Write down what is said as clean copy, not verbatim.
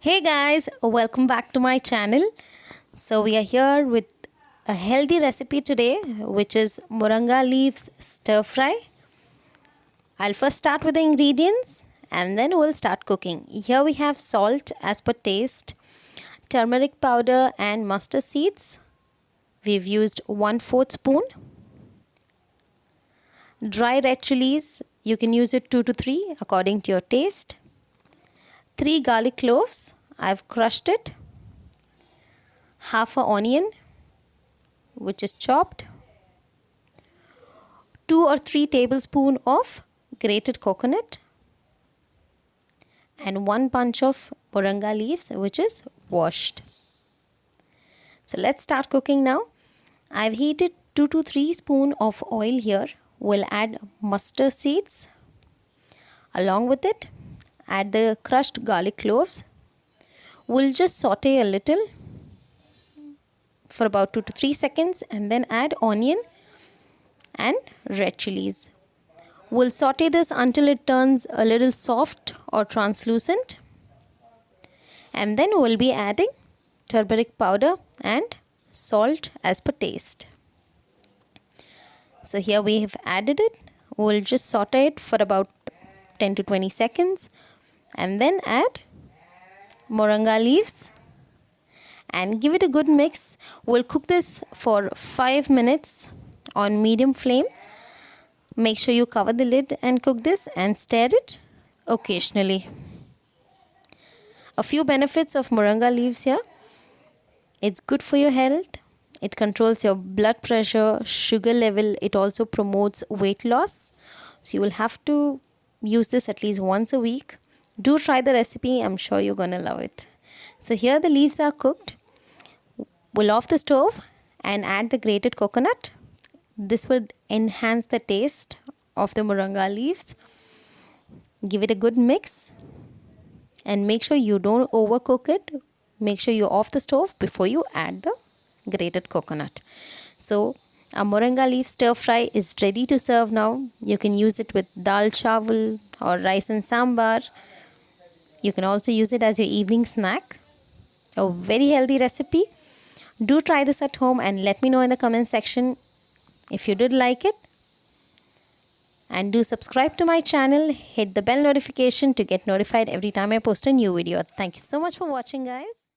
Hey guys, welcome back to my channel. So we are here with a healthy recipe today, which is Moringa leaves stir fry. I'll first start with the ingredients and then we'll start cooking. Here we have salt as per taste, turmeric powder and mustard seeds. We've used 1/4 spoon. Dry red chillies, you can use it 2 to 3 according to your taste. 3 garlic cloves, I've crushed it. Half an onion, which is chopped. 2 or 3 tablespoons of grated coconut. And 1 bunch of moringa leaves, which is washed. So let's start cooking now. I've heated 2 to 3 spoons of oil here. We'll add mustard seeds. Along with it, add the crushed garlic cloves. We'll just saute a little for about 2 to 3 seconds and then add onion and red chilies. We'll saute this until it turns a little soft or translucent. And then we'll be adding turmeric powder and salt as per taste. So here we have added it. We'll just saute it for about 10 to 20 seconds and then add moringa leaves and give it a good mix. We'll cook this for 5 minutes on medium flame. Make sure you cover the lid and cook this and stir it occasionally. A few benefits of moringa leaves here. It's good for your health. It controls your blood pressure, sugar level. It also promotes weight loss. So you will have to use this at least once a week. Do try the recipe. I'm sure you're going to love it. So here the leaves are cooked. We'll off the stove and add the grated coconut. This would enhance the taste of the moringa leaves. Give it a good mix. And make sure you don't overcook it. Make sure you're off the stove before you add the grated coconut. So our moringa leaf stir fry is ready to serve now. You can use it with dal chawal or rice and sambar. You can also use it as your evening snack. A very healthy recipe. Do try this at home and let me know in the comment section if you did like it. And do subscribe to my channel. Hit the bell notification to get notified every time I post a new video. Thank you so much for watching, guys.